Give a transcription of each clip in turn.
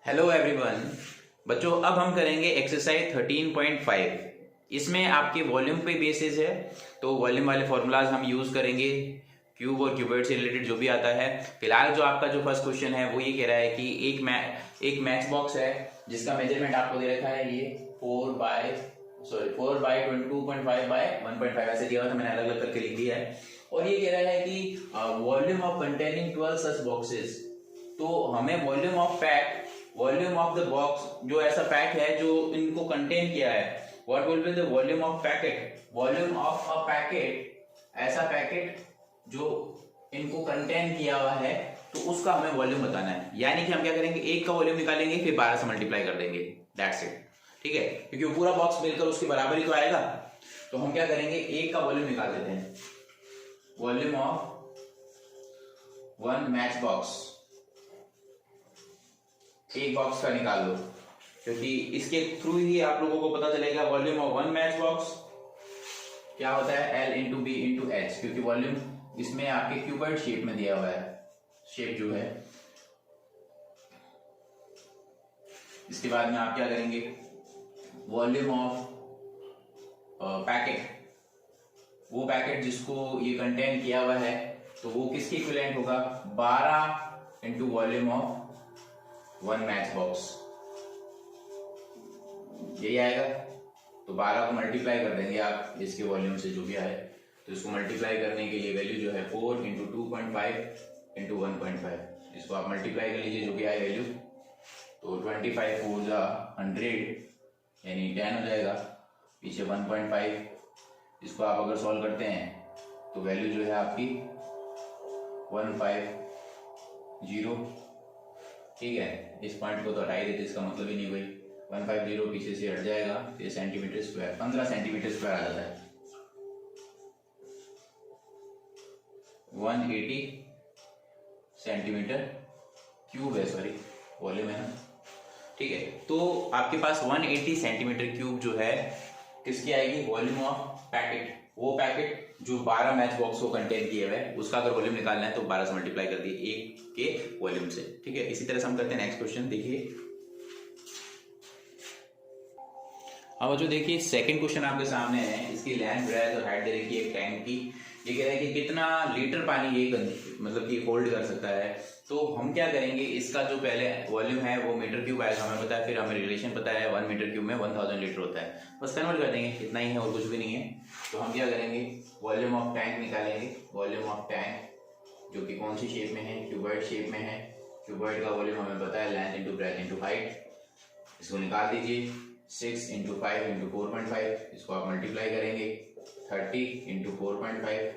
Hello everyone. बच्चों अब हम करेंगे एक्सरसाइज 13.5। इसमें आपके वॉल्यूम पे बेसिस है, तो वॉल्यूम वाले फॉर्मूलाज हम यूज करेंगे। क्यूब और क्यूबॉइड से रिलेटेड जो भी आता है। फिलहाल जो आपका जो फर्स्ट क्वेश्चन है वो ये कह रहा है कि एक मैच बॉक्स है जिसका मेजरमेंट आपको दे रखा है ये 4/2.5 बाय 1.5 ऐसे दिया हुआ था, मैंने अलग अलग करके लिख दिया है। और ये कह रहा है कि volume of containing 12 such boxes. तो हमें वॉल्यूम ऑफ द बॉक्स जो ऐसा पैक है जो इनको कंटेन किया है, what will be the volume of packet. Volume of a packet, ऐसा पैकेट जो इनको कंटेन किया हुआ है, तो उसका हमें वॉल्यूम बताना है। यानी कि हम क्या करेंगे, एक का वॉल्यूम निकालेंगे फिर 12 से मल्टीप्लाई कर देंगे, दैट्स इट। ठीक है, क्योंकि वो पूरा बॉक्स मिलकर उसके बराबर ही तो आएगा। तो हम क्या करेंगे, एक का वॉल्यूम निकाल देते हैं। Volume of one match box, एक बॉक्स का निकाल लो, क्योंकि इसके थ्रू ही आप लोगों को पता चलेगा volume of one match box क्या होता है, L into B into H, क्योंकि वॉल्यूम इसमें आपके क्यूबॉइड शेप में दिया हुआ है, शेप जो है। इसके बाद में आप क्या करेंगे, वॉल्यूम ऑफ पैकेट, वो पैकेट जिसको ये कंटेन किया हुआ है, तो वो किसके इक्विवेलेंट होगा, 12 into volume of one match box, यही आएगा। तो 12 को मल्टीप्लाई कर देंगे आप इसके वॉल्यूम से जो भी आए, तो इसको मल्टीप्लाई करने के लिए वैल्यू जो है 4 इंटू 2.5 इंटू 1.5, इसको आप मल्टीप्लाई कर लीजिए जो भी आए वैल्यू। तो 25 4 जा 100 यानी 10 हो जाएगा, पीछे 1.5, इसको आप अगर सॉल्व करते हैं तो वैल्यू जो है आपकी 150। ठीक है, इस पॉइंट को तो हटा ही देते, इसका मतलब ही नहीं कोई। 150 पीछे से हट जाएगा, तो सेंटीमीटर स्क्वायर 15 सेंटीमीटर स्क्वायर आ जाता है। 180 सेंटीमीटर क्यूब है, सॉरी वॉल्यूम है ना। ठीक है, तो आपके पास 180 सेंटीमीटर क्यूब जो है किसकी आएगी, वॉल्यूम ऑफ पैकेट। वो पैकेट जो 12 मैच बॉक्स को कंटेन किए हुए है, उसका अगर वॉल्यूम निकालना है तो 12 से मल्टीप्लाई कर दिए एक के वॉल्यूम से। ठीक है, इसी तरह से हम करते हैं नेक्स्ट क्वेश्चन। देखिए अब जो देखिए सेकंड क्वेश्चन आपके सामने है, इसकी लेंथ ब्रेथ और हाइट दे रखी है एक टैंक की। ये कह रहा है कि कितना लीटर पानी ये मतलब कि होल्ड कर सकता है। तो हम क्या करेंगे, इसका जो पहले वॉल्यूम है वो मीटर क्यूब आएगा, हमें पता है, फिर हमें रिलेशन पता है 1 मीटर क्यूब में 1000 लीटर होता है, बस कन्वर्ट कर देंगे, इतना ही है और कुछ भी नहीं है। तो हम क्या करेंगे, वॉल्यूम ऑफ टैंक निकालेंगे। वॉल्यूम ऑफ टैंक जो कि कौन सी शेप में है, क्यूबॉइड शेप में है। क्यूबॉइड का वॉल्यूम हमें पता है length into breadth into height, इसको निकाल दीजिए। 6 इंटू 5 इंटू 4.5, इसको आप मल्टीप्लाई करेंगे। 30 इंटू 4.5,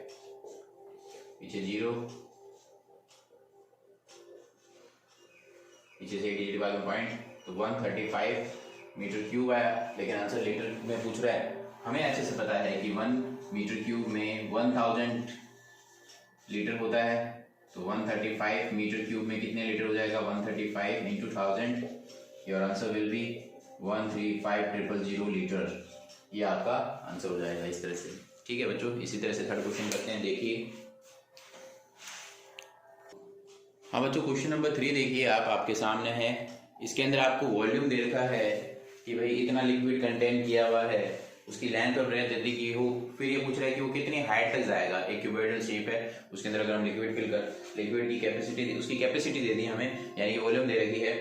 पीछे 0, पीछे से 80 बाद में पॉइंट, तो 135 मीटर क्यूब आया। लेकिन आंसर लीटर में पूछ रहा है, हमें अच्छे से पता है कि 1 मीटर क्यूब में 1000 लीटर होता है। तो 135 मीटर क्यूब में कितने लीटर हो जाएगा, 135 into 1000, your answer will be 135,000 litre. ये आपका आंसर हो जाएगा इस तरह से। ठीक है बच्चों, इसी तरह से थर्ड क्वेश्चन करते हैं। देखिए हाँ बच्चों, क्वेश्चन नंबर 3 देखिए आप, आपके सामने है। इसके अंदर आपको वॉल्यूम दे रखा है कि भाई इतना लिक्विड कंटेन किया हुआ है, उसकी लेंथ और ब्रेथ यदि की हो। फिर ये पूछ रहा है कि वो कितनी हाइट तक जाएगा। एक क्यूबॉइडल शेप है, उसके अंदर अगर हम लिक्विड फिल कर, लिक्विड की कैपेसिटी, उसकी कैपेसिटी दे दी हमें, यानी वॉल्यूम दे रखी है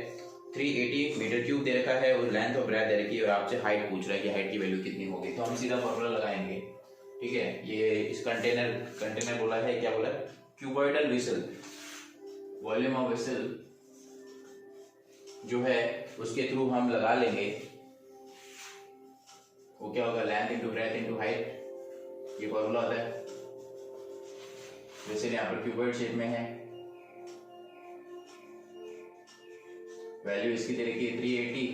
380 मीटर क्यूब दे रखा है, और लेंथ और ब्रेथ दे रखी है, और आपसे हाइट पूछ रहा है कि हाइट की वैल्यू कितनी होगी। तो हम सीधा फॉर्मूला लगाएंगे। ठीक है, ये इस कंटेनर बोला है, क्या बोला, cuboidal vessel. Volume of vessel जो है उसके थ्रू हम लगा लेंगे, वो क्या होगा, length into breadth into height, ये फॉर्मूला होता है। वेसल यहाँ पर क्यूबॉइड शेप में है, वैल्यू इसकी दे रखी है 380,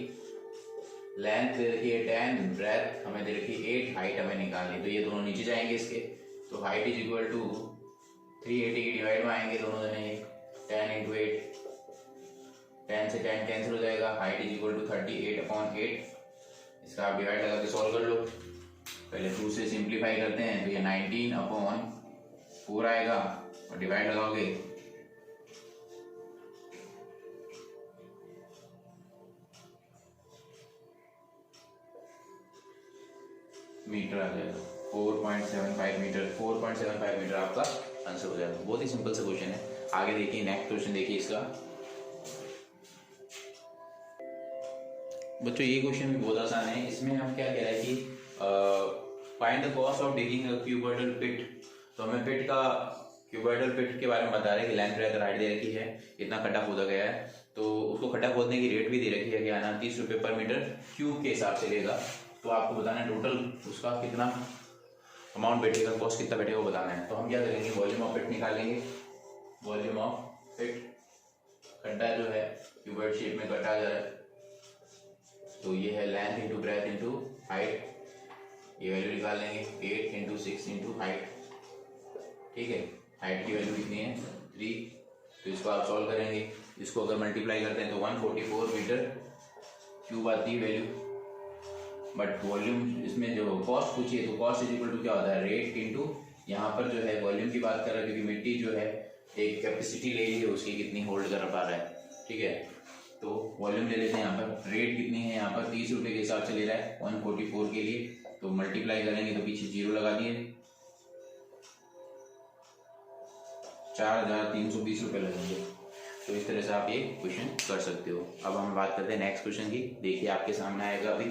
लेंथ दे रखी है 10, ब्रेथ हमें दे रखी है 8, हाइट हमें निकालनी। तो ये दोनों नीचे जाएंगे इसके, तो हाइट इज इक्वल टू 380 की डिवाइड में आएंगे दोनों जने, 10 इंटू 8, 10 से 10 कैंसिल हो जाएगा, हाइट इज इक्वल टू 38/8। इसका आप डिवाइड लगा के सॉल्व कर लो। पहले 2 से सिंप्लीफाई करते हैं, तो ये 19/4 आएगा, और डिवाइड लगाओगे मीटर आ जाएगा, 4.75 मीटर, 4.75 मीटर आपका आंसर हो जाएगा। बहुत ही सिंपल सा क्वेश्चन है। आगे देखिए, नेक्स्ट क्वेश्चन देखिए इसका। बच्चों ये क्वेश्चन भी बहुत आसान है। इसमें हम क्या कह रहे हैं कि find the cost of digging a cuboidal pit. तो हमें पिट का, क्यूबॉइडल पिट के बारे में बता रहे हैं कि लेंथ ब्रेथ हाइट दे रखी है, इतना खड्डा खोदा गया है, तो उसको खड्डा खोदने की रेट भी दे रखी है कि आना 30 रुपये पर मीटर क्यूब के हिसाब से लेगा। तो आपको बताना है टोटल उसका कितना अमाउंट बैठेगा, कॉस्ट कितना बैठेगा वो बताना है। तो हम क्या करेंगे, वॉल्यूम ऑफ पिट निकालेंगे। वॉल्यूम ऑफ पिट, खड्डा जो है क्यूबॉइड शेप में कटा जा रहा है, तो ये है length into breadth into height, ये वैल्यू निकाल लेंगे 8 इंटू 6 इंटू हाइट। ठीक है, हाइट की वैल्यू कितनी है 3, तो इसको आप सॉल्व करेंगे। इसको अगर मल्टीप्लाई करते हैं तो 144 मीटर क्यूब आती है वैल्यू। बट वॉल्यूम इसमें जो कॉस्ट पूछी है, तो कॉस्ट इज इक्वल टू क्या होता है, रेट इंटू, यहाँ पर जो है वॉल्यूम की बात कर रहा है क्योंकि मिट्टी जो है एक कैपेसिटी ले ली है उसकी, कितनी होल्ड कर पा रहा है। ठीक है, तो वॉल्यूम ले लेते हैं। यहाँ पर रेट कितनी है, यहाँ पर 30 रुपये के हिसाब से ले रहा है 144 के लिए, तो मल्टीप्लाई करेंगे तो पीछे जीरो लगा दिए, 4,320 रुपये लगेंगे। तो इस तरह से आप ये क्वेश्चन कर सकते हो। अब हम बात करते हैं नेक्स्ट क्वेश्चन की। देखिए आपके सामने आएगा अभी।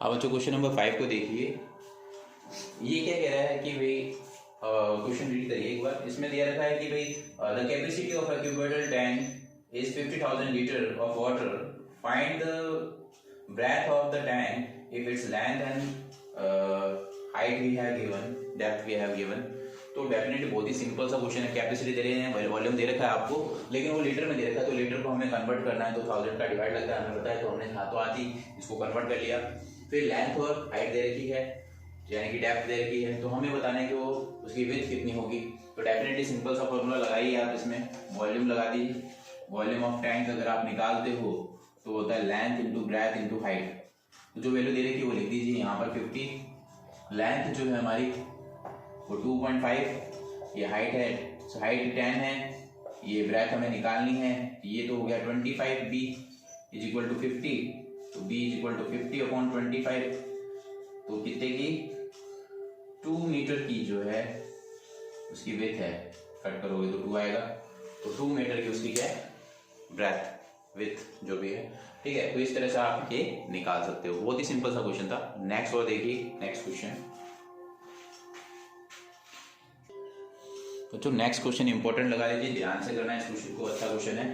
अब बच्चों क्वेश्चन नंबर 5 को देखिए। ये क्या कह रहा है कि भाई, क्वेश्चन रीड करिए एक बार। इसमें दिया रखा है कि भाई the capacity of a cuboidal tank is 50,000 litre of water, find the breadth of the tank if its length and height we have given, depth we have given. तो डेफिनेटली बहुत ही सिंपल सा क्वेश्चन है। Capacity दे रहे हैं, volume दे रखा है आपको, लेकिन वो लीटर में दे रखा है, तो लीटर को हमें कन्वर्ट करना है, तो 1000 का डिवाइड लगता है हमें पता है, तो हमने हाथों हाथ ही इसको कन्वर्ट कर लिया। फिर लेंथ और हाइट दे रखी है, यानी कि डेप्थ दे रखी है, तो हमें बताना है कि वो उसकी विड्थ कितनी होगी। तो डेफिनेटली सिंपल सा फॉर्मूला लगाइए आप, इसमें वॉल्यूम लगा दीजिए। वॉल्यूम ऑफ टैंक अगर आप निकालते हो तो होता है length into breadth into height. तो जो वैल्यू दे रखी है वो लिख दीजिए यहाँ पर 50। लेंथ जो है हमारी वो 2.5, ये हाइट है, हाइट 10 है, ये ब्रेथ हमें निकालनी है, ये तो हो गया 25, b इज इक्वल टू 50, तो b इज इक्वल टू 50/25, तो कितने की 2 मीटर की जो है उसकी विड्थ है, कट करोगे तो 2 आएगा, तो 2 मीटर की उसकी क्या है ब्रेथ विड्थ जो भी है। ठीक है, तो इस तरह से आप ये निकाल सकते हो। बहुत ही सिंपल सा क्वेश्चन था। नेक्स्ट और देखिए, नेक्स्ट क्वेश्चन। तो जो नेक्स्ट क्वेश्चन इंपॉर्टेंट लगा लीजिए, ध्यान से करना है इस क्वेश्चन को, अच्छा क्वेश्चन है।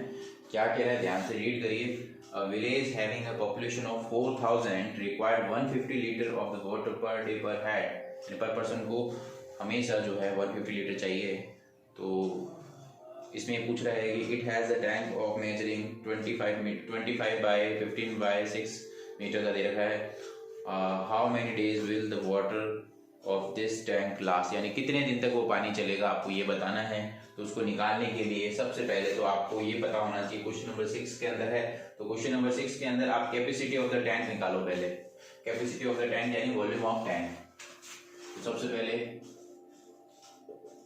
क्या कह रहा है ध्यान से रीड करिए। A village having a population of 4,000 required 150 litre of the water per day per head, पर पर्सन को हमेशा जो है 150 लीटर चाहिए। तो इसमें पूछ रहा है कि it has a tank of measuring 25 by 15 by 6 metre का दे रखा है। How many days will the water of this tank last, यानी कितने दिन तक वो पानी चलेगा, आपको ये बताना है। तो उसको निकालने के लिए सबसे पहले तो आपको ये पता होना चाहिए, क्वेश्चन नंबर 6 के अंदर है, तो क्वेश्चन नंबर 6 के अंदर आप कैपेसिटी ऑफ द टैंक निकालो पहले। कैपेसिटी ऑफ द टैंक यानी वॉल्यूम ऑफ टैंक। तो सबसे पहले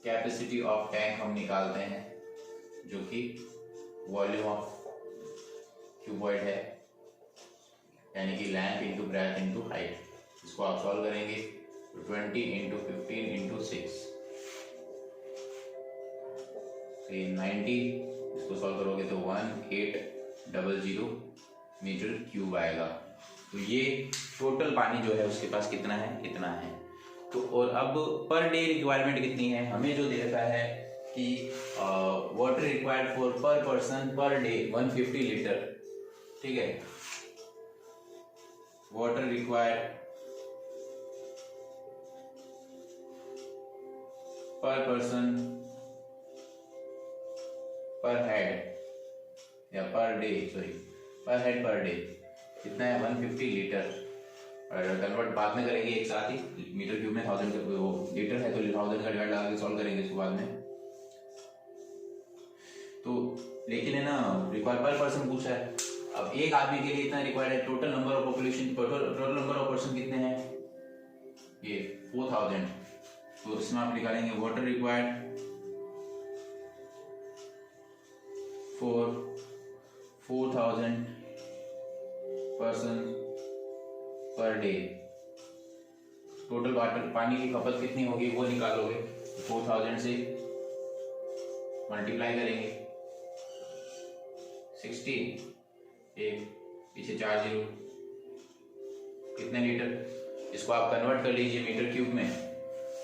कैपेसिटी ऑफ टैंक हम निकालते हैं, जो कि वॉल्यूम ऑफ क्यूबॉइड है, यानी कि length into breadth into height. इसको आप सॉल्व करेंगे, 20 इंटू 15 इंटू 6, 90। इसको सॉल्व करोगे तो 1800 मीटर क्यूब आएगा। तो ये टोटल पानी जो है उसके पास कितना है, इतना है। तो और अब पर डे रिक्वायरमेंट कितनी है, हमें जो दे रखा है कि वाटर रिक्वायर्ड फॉर पर पर्सन पर डे 150 लीटर। ठीक है, वाटर रिक्वायर्ड पर पर्सन पर हेड या पर डे, सॉरी पर हेड पर डे कितना है 150 लीटर। और कन्वर्ट बाद में करेंगे एक साथ ही, मीटर क्यूब में 1000 वो लीटर है तो 1000 का डिवाइड लगा के सॉल्व करेंगे इसको बाद में। तो लेकिन है ना, रिक्वायर पर पर्सन पूछा है। अब एक आदमी के लिए इतना रिक्वायर्ड है। Total number of population, total number of person कितने हैं, ये 4000। तो इसमें आप निकालेंगे water required for 4000 person per day. Total water पानी की खपत कितनी होगी वो निकालोगे, 4000 से मल्टीप्लाई करेंगे, 16 एक पीछे 4 जीरो, कितने लीटर। इसको आप कन्वर्ट कर लीजिए मीटर क्यूब में।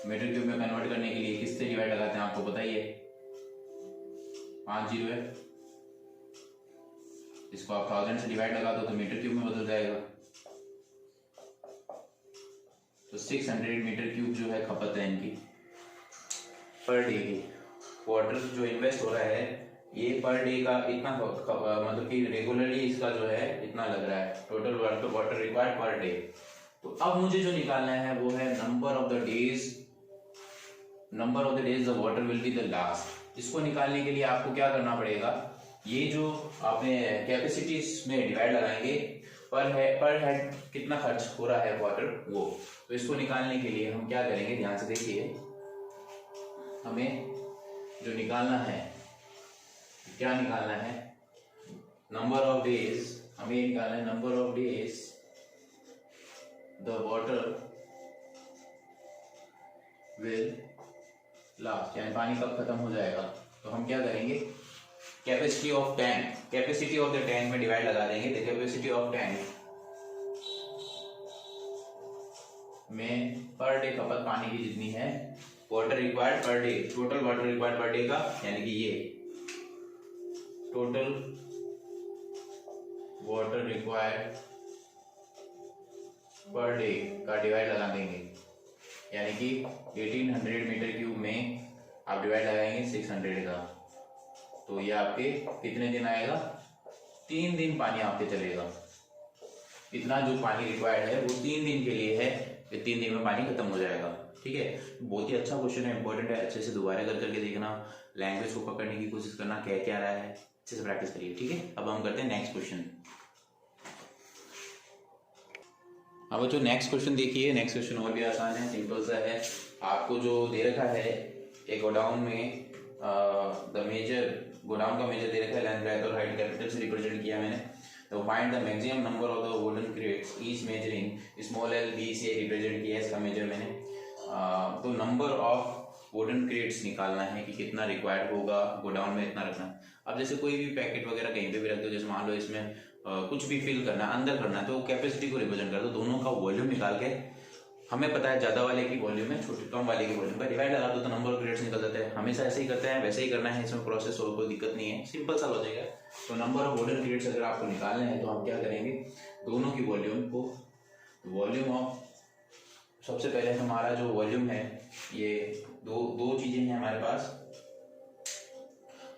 मीटर क्यूब में कन्वर्ट करने के लिए किससे डिवाइड लगाते हैं आपको पता ही है, 5 जीरो है। इसको आप 1000 से डिवाइड लगा दो तो मीटर क्यूब में बदल जाएगा। तो 600 मीटर क्यूब जो है खपत है इनकी पर डे की। वाटर जो इन्वेस्ट हो रहा है ये पर डे का इतना मतलब कि रेगुलरली इसका जो है इतना लग रहा है, total water required per day. तो अब मुझे जो निकालना है वो है number of the days the water will be the last. इसको निकालने के लिए आपको क्या करना पड़ेगा, ये जो आपने कैपेसिटीज में डिवाइड लगाएंगे पर हेड कितना खर्च हो रहा है वाटर वो। तो इसको निकालने के लिए हम क्या करेंगे, ध्यान से देखिए, हमें जो निकालना है क्या निकालना है, नंबर ऑफ डेज, हमें निकालना है number of days the water will last, यानी पानी कब खत्म हो जाएगा। तो हम क्या करेंगे, कैपेसिटी ऑफ द टैंक में डिवाइड लगा देंगे। द कैपेसिटी ऑफ टैंक में पर डे खपत पानी की जितनी है, water required per day, total water required per day का, यानी कि ये total water required per day का डिवाइड लगा देंगे, यानी कि 1800 मीटर क्यूब में आप डिवाइड लगाएंगे 600 का। तो ये आपके कितने दिन आएगा, 3 दिन पानी आपके चलेगा। इतना जो पानी रिक्वायर्ड है वो 3 दिन के लिए है, 3 दिन में पानी खत्म हो जाएगा। ठीक है, बहुत ही अच्छा क्वेश्चन है, इंपॉर्टेंट है, अच्छे से दोबारा करके देखना, लैंग्वेज को पकड़ने की कोशिश करना, क्या रहा है अच्छे से प्रैक्टिस करिए। ठीक है, अब हम करते हैं नेक्स्ट क्वेश्चन। अब जो नेक्स्ट क्वेश्चन देखिए, नेक्स्ट क्वेश्चन और भी आसान है, सिंपल सा है। आपको जो दे रखा है एक गोडाउन में गोडाउन का मेजर दे रखा है, लेंथ ब्रेथ और हाइट कैपिटल से रिप्रेजेंट किया मैंने। तो find the maximum number of the wooden crates each measuring small L B से रिप्रेजेंट किया है इसका मेजर मैंने। तो नंबर ऑफ वुडन क्रेट्स निकालना है कि कितना रिक्वायर्ड होगा गोडाउन में, इतना रखना। अब जैसे कोई भी पैकेट वगैरह कहीं पे भी रख दो, जैसे मान लो इसमें कुछ भी फिल करना है, अंदर करना है, तो कैपेसिटी को रिप्रेजेंट कर दो, दोनों का वॉल्यूम निकाल के, हमें पता है ज्यादा वाले की वॉल्यूम है, छोटे कम वाले की वॉल्यूम का डिवाइड लगा दो तो नंबर ऑफ क्रेट्स निकल जाता है। हमेशा ऐसे ही करते हैं, वैसे ही करना है, इसमें प्रोसेस और कोई दिक्कत नहीं है, सिंपल सा लॉजिक है। तो नंबर ऑफ वुडन क्रेट्स अगर आपको निकालने हैं तो हम क्या करेंगे, दोनों की वॉल्यूम को, वॉल्यूम ऑफ, सबसे पहले हमारा जो वॉल्यूम है ये दो चीजें हैं हमारे पास,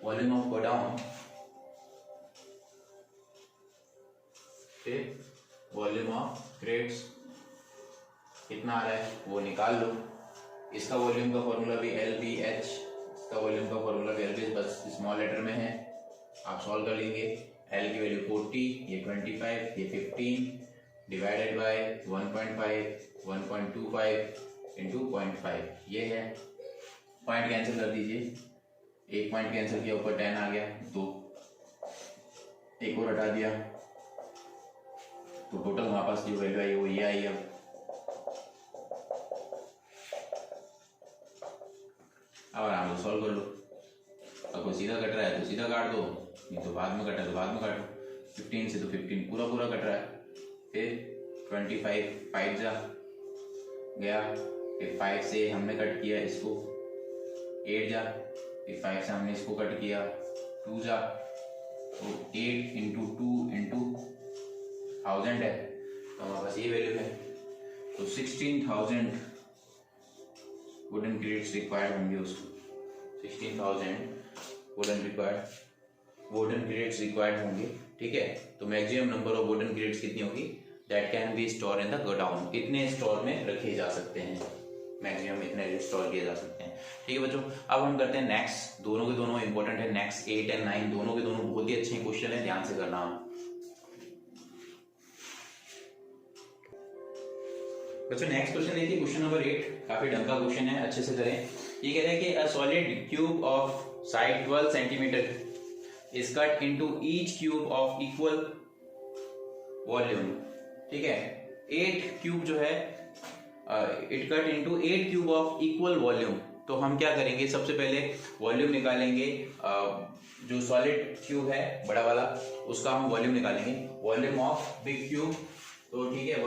volume of godown, volume of crates कितना आ रहा है वो निकाल लो। इसका वॉल्यूम का फॉर्मूला भी LBH, इसका वॉल्यूम का फॉर्मूला भी LBH, बस स्मॉल लेटर में है, आप सॉल्व कर लेंगे। L की वैल्यू 40, ये 25, ये 15 डिवाइडेड बाय 1.5, 1.25 इंटू 0.5, ये है। पॉइंट कैंसिल कर दीजिए, एक पॉइंट कैंसिल किया, ऊपर 10 आ गया, 2 एक और हटा दिया, तो टोटल हमारे पास जो वैल्यू आई वो ये आई। अब आराम से सॉल्व कर लो। अब कोई सीधा कट रहा है तो सीधा काट दो, नहीं तो बाद में कटा है तो बाद में काटो। 15 से तो 15 पूरा कट रहा है, फिर 25 5 जा गया, फिर 5 से हमने कट किया इसको 8 जा, फिर 5 से हमने इसको कट किया 2 जा, तो 8 इंटू 2 इंटू 1000 है, तो हमारे पास ये वैल्यू है। तो 16,000 वुडन क्रेट्स रिक्वायर्ड होंगे उसको, 16,000 वुडन क्रेट्स रिक्वायर्ड होंगे। ठीक है, तो maximum number of wooden crates कितनी होगी, that can be store in the godown, इतने स्टोर में रखे जा सकते हैं, मैक्सिमम इतने स्टोर किए जा सकते हैं। ठीक है बच्चों, अब हम करते हैं नेक्स्ट, दोनों के दोनों इंपॉर्टेंट है, नेक्स्ट 8 और 9 दोनों के दोनों बहुत ही अच्छे क्वेश्चन है, ध्यान से करना। बच्चों नेक्स्ट क्वेश्चन देखिए, क्वेश्चन नंबर 8, काफी ढंग का क्वेश्चन है, अच्छे से करें। ये कह रहे हैं कि a solid cube of side 12 centimetre is cut into each cube of equal volume. ठीक है, 8 क्यूब जो है it cut into 8 cube of equal volume. तो हम क्या करेंगे, सबसे पहले वॉल्यूम निकालेंगे, जो सॉलिड क्यूब है बड़ा वाला उसका हम वॉल्यूम निकालेंगे, वॉल्यूम ऑफ बिग क्यूब। तो ठीक है,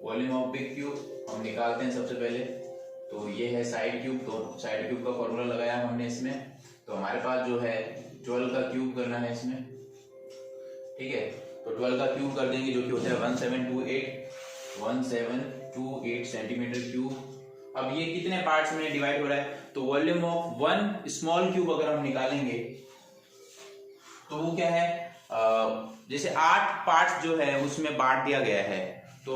वॉल्यूम ऑफ बिग क्यूब हम निकालते हैं सबसे पहले। तो ये है साइड क्यूब, तो साइड क्यूब का फॉर्मूला लगाया हमने इसमें। तो हमारे पास जो है 12 का क्यूब करना है इसमें, ठीक है। तो 12 का क्यूब कर देंगे जो कि होता है 1728 सेंटीमीटर क्यूब। अब ये कितने पार्ट्स में डिवाइड हो रहा है, तो volume of one small cube अगर हम निकालेंगे तो वो क्या है, जैसे 8 पार्ट्स जो है उसमें बांट दिया गया है। तो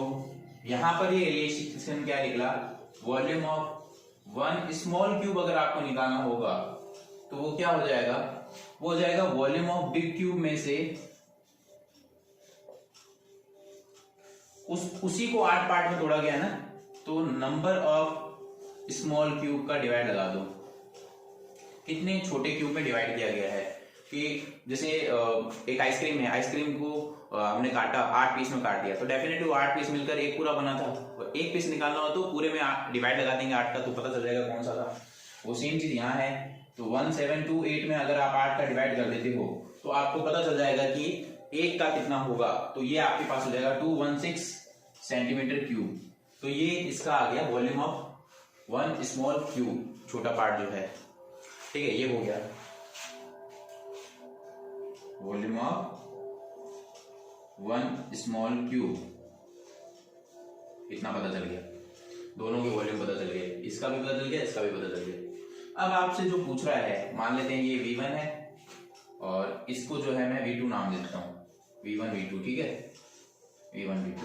यहां पर ये रिलेशन क्या निकला, volume of one small cube अगर आपको निकालना होगा तो वो क्या हो जाएगा, वो हो जाएगा वॉल्यूम ऑफ बिग क्यूब में से उसी को 8 पार्ट में तोड़ा गया ना, तो नंबर ऑफ स्मॉल क्यूब का डिवाइड लगा दो, कितने छोटे क्यूब में डिवाइड किया गया है। कि जैसे एक आइसक्रीम है, आइसक्रीम को हमने काटा, 8 पीस में काट दिया, तो डेफिनेटली वो 8 पीस मिलकर एक पूरा बना था। और एक पीस निकालना हो तो पूरे में डिवाइड लगा देंगे 8 का, तो पता चल जाएगा कौन सा था। वो सेम चीज यहाँ है। तो 1728 में अगर आप 8 का डिवाइड कर देते हो तो आपको पता चल जाएगा कि एक का कितना होगा। तो ये आपके पास हो जाएगा 216 सेंटीमीटर क्यूब। तो ये इसका आ गया volume of one small cube, छोटा पार्ट जो है, ठीक है। ये हो गया volume of one small cube, इतना पता चल गया, दोनों के वॉल्यूम पता चल गए, इसका भी पता चल गया, इसका भी पता चल गया। अब आपसे जो पूछ रहा है, मान लेते हैं ये V1 है और इसको जो है मैं V2 नाम देता हूं, V1 V2, ठीक है, V1 V2।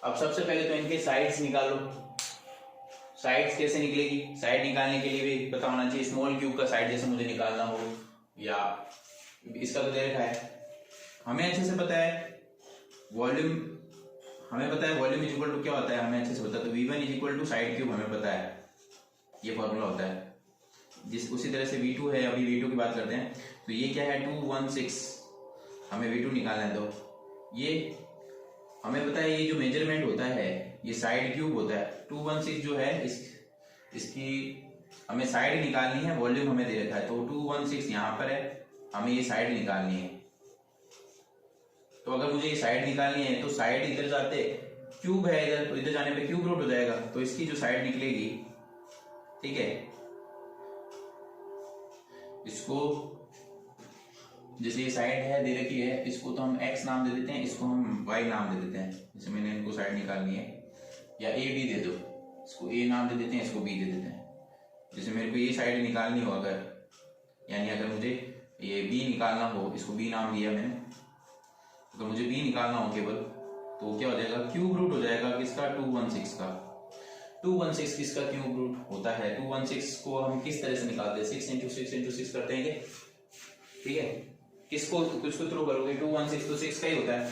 अब सबसे पहले तो इनके साइड्स निकालो। साइड्स कैसे निकलेगी, साइड निकालने के लिए भी पता होना चाहिए, स्मॉल क्यूब का साइड जैसे मुझे निकालना हो, या इसका तो दे रखा है, हमें अच्छे से पता है वॉल्यूम, हमें पता है वॉल्यूम इज इक्वल टू क्या होता है, हमें अच्छे से पता है। तो V1 is equal to side cube हमें पता है, ये फॉर्मूला होता है। उसी तरह से V2 है, अभी V2 की बात करते हैं। तो ये क्या है 216, हमें V2 निकालना है। तो ये हमें पता है, ये जो मेजरमेंट होता है ये साइड क्यूब होता है। 216 जो है इसकी हमें साइड निकालनी है, वॉल्यूम हमें दे रखा है। तो 216 यहाँ पर है, हमें ये साइड निकालनी है। तो अगर मुझे ये साइड निकालनी है तो साइड इधर जाते, क्यूब है इधर, तो इधर जाने पे क्यूब रूट हो जाएगा। तो इसकी जो साइड निकलेगी, ठीक है, इसको जैसे ये साइड है दे रखी है, इसको तो हम x नाम दे देते हैं, इसको हम y नाम दे देते हैं। जैसे मैंने इनको साइड निकालनी है, या a b दे दो, इसको a नाम दे देते हैं, इसको b दे देते हैं। जैसे मेरे को ये साइड निकालनी हो अगर, यानी अगर मुझे ये b निकालना हो, इसको b नाम दिया मैंने, अगर मुझे b निकालना हो केवल, तो क्या हो जाएगा, क्यूब रूट हो जाएगा किसका, 216 का। 216 किसका क्यूब रूट होता है। 216 को हम किस तरह से निकालते हैं, 6 इंटू 6 इंटू 6 करते हैं, ठीक है। किसको थ्रू करोगे, 216 तो 6 का ही होता है।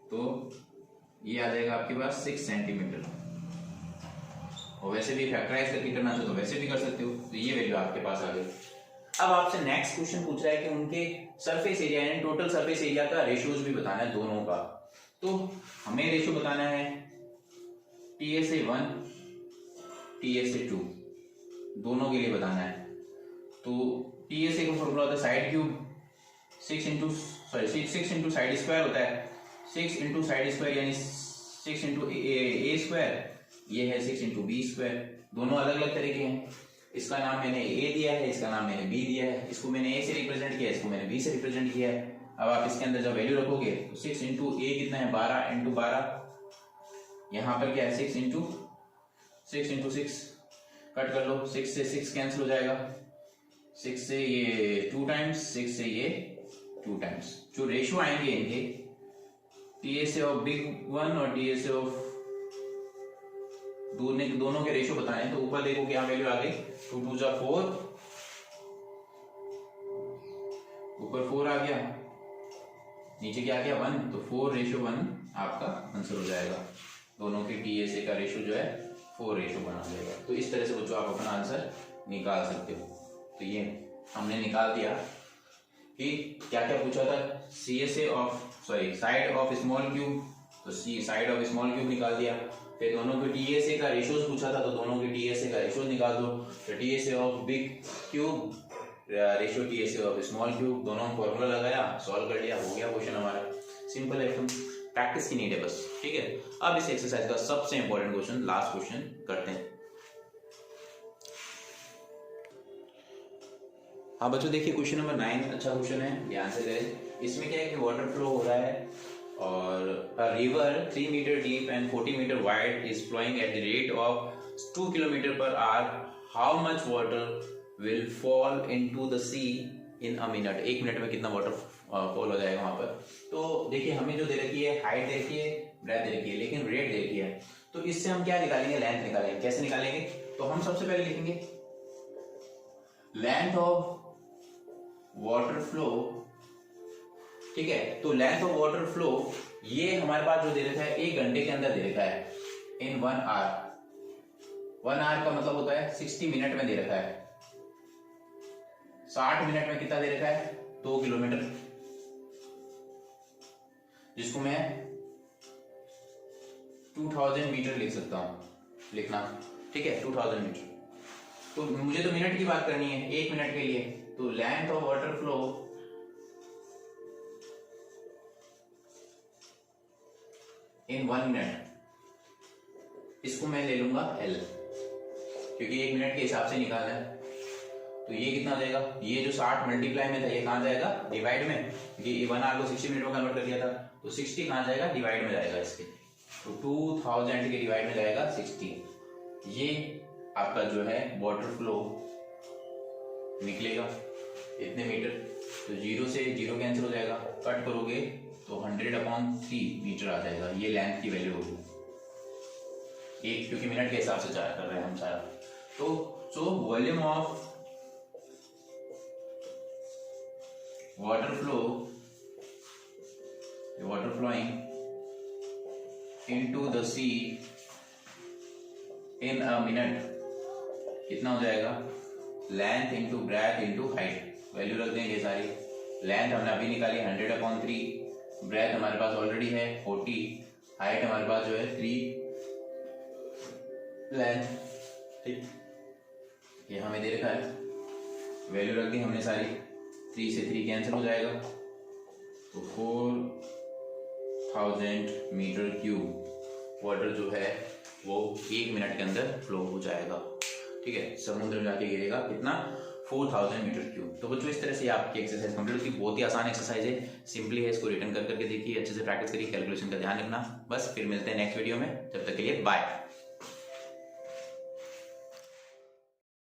तो ये आ जाएगा आपके पास 6 सेंटीमीटर। और वैसे भी फैक्टराइज करके करना चाहो तो वैसे भी कर सकते हो। तो ये वैल्यू आपके पास आ गई। अब आपसे नेक्स्ट क्वेश्चन पूछ रहा है कि उनके सरफेस एरिया यानी टोटल सरफेस एरिया का रेशियोज भी बताना है दोनों का। तो हमें रेशियो बताना है TSA1 TSA2 दोनों के लिए बताना है। तो TSA का फॉर्मूला होता है side cube 6 into side square होता है, 6 इंटू साइड स्क्वायर यानी 6 इंटू ए स्क्वायर, ये है 6 इंटू बी स्क्वायर। दोनों अलग अलग तरीके हैं। इसका नाम मैंने ए दिया है, इसका नाम मैंने बी दिया है। इसको मैंने ए से रिप्रेजेंट किया है, इसको मैंने बी से रिप्रेजेंट किया है। अब आप इसके अंदर जब वैल्यू रखोगे तो 6 इंटू ए कितना है, 12 इंटू 12, यहाँ पर क्या है 6 इंटू 6 कट कर लो, 6 से 6 कैंसिल हो जाएगा, 6 से ये 2 टाइम्स, 6 से ये 2 टाइम्स। जो रेशियो आएंगे इनके TSA ऑफ बिग वन और TSA ऑफ दोनों के रेशियो बताए। तो ऊपर देखो क्या वैल्यू आ गई, 2 2 जा 4, ऊपर 4 आ गया, नीचे क्या आ गया 1, तो 4:1 आपका आंसर हो जाएगा। दोनों के TSA का रेशियो जो है 4:1 बना जाएगा। तो इस तरह से बच्चों आप अपना आंसर निकाल सकते हो। तो ये हमने निकाल दिया कि क्या क्या पूछा था, साइड ऑफ स्मॉल क्यूब, तो साइड ऑफ स्मॉल क्यूब निकाल दिया। फिर दोनों के टीएसए का रेशियोज पूछा था, तो दोनों के टीएसए का रेशियोज निकाल दो। तो TSA of big cube ratio TSA of small cube, दोनों फॉर्मूला लगाया, सॉल्व कर लिया, हो गया क्वेश्चन हमारा। सिंपल है एकदम, प्रैक्टिस की नीड है बस, ठीक है। अब इस एक्सरसाइज का सबसे इंपॉर्टेंट क्वेश्चन, लास्ट क्वेश्चन करते हैं। हाँ बच्चों देखिए क्वेश्चन नंबर 9 अच्छा क्वेश्चन है, ध्यान से करें। इसमें क्या है कि वाटर फ्लो हो रहा है और a river 3 meter deep and 40 meter wide is flowing at the rate of 2 kilometer per hour. How much water will fall into the sea in a minute? 1 minute में कितना वाटर फॉल हो जाएगा वहां पर। तो देखिए हमें जो दे रखी है, हाइट दे रखी है, ब्रेथ दे रखी है, लेकिन रेट दे रखी है। तो इससे हम क्या निकालेंगे, लेंथ निकालेंगे। कैसे निकालेंगे, तो हम सबसे पहले लिखेंगे लेंथ ऑफ वाटर फ्लो, ठीक है। तो लेंथ ऑफ वाटर फ्लो ये हमारे पास जो दे रखा है 1 घंटे के अंदर दे रखा है, इन 1 आवर। 1 आवर का मतलब होता है 60 मिनट में दे रखा है। 60 मिनट में कितना दे रखा है, 2 किलोमीटर, जिसको मैं 2000 मीटर लिख सकता हूं, लिखना, ठीक है, 2000 मीटर। तो मुझे तो मिनट की बात करनी है, 1 मिनट के लिए। तो length of water flow in 1 minute, इसको मैं ले लूंगा L, क्योंकि 1 मिनट के हिसाब से निकालना है। तो ये कितना हो जाएगा, ये जो 60 मल्टीप्लाई में था ये कहां जाएगा, डिवाइड में, क्योंकि 1 आवर को 60 मिनट में कन्वर्ट कर दिया था। तो 60 कहां जाएगा, डिवाइड में जाएगा इसके। तो 2000 के डिवाइड में जाएगा 60। ये आपका जो है वाटर फ्लो निकलेगा इतने मीटर। तो 0 से 0 कैंसिल हो जाएगा, कट करोगे तो 100/3 मीटर आ जाएगा। ये लेंथ की वैल्यू होगी, एक, क्योंकि मिनट के हिसाब से कर रहे हैं हम सारा। तो volume of water flowing into the sea in a minute कितना हो जाएगा, length into breadth into height. Value रख देंगे सारी। लेंथ हमने अभी निकाली 100/3, ब्रेथ हमारे पास ऑलरेडी है 40, हाइट हमारे पास जो है 3 लेंथ, ठीक, ये हमें दे रखा है। वैल्यू रख दी हमने सारी, 3 से 3 कैंसिल हो जाएगा। तो 4000 मीटर क्यूब वाटर जो है वो 1 मिनट के अंदर फ्लो हो जाएगा, ठीक है। समुद्र में जाके गिरेगा कितना, 4000 मीटर क्यूब। तो बच्चों इस तरह से आपकी एक्सरसाइज कंप्लीट होती है। बहुत ही आसान एक्सरसाइज है, सिंपली है। इसको रिटर्न करके देखिए, अच्छे से प्रैक्टिस करिए, कैलकुलेशन का ध्यान रखना। बस फिर मिलते हैं नेक्स्ट वीडियो में, तब तक के लिए बाय।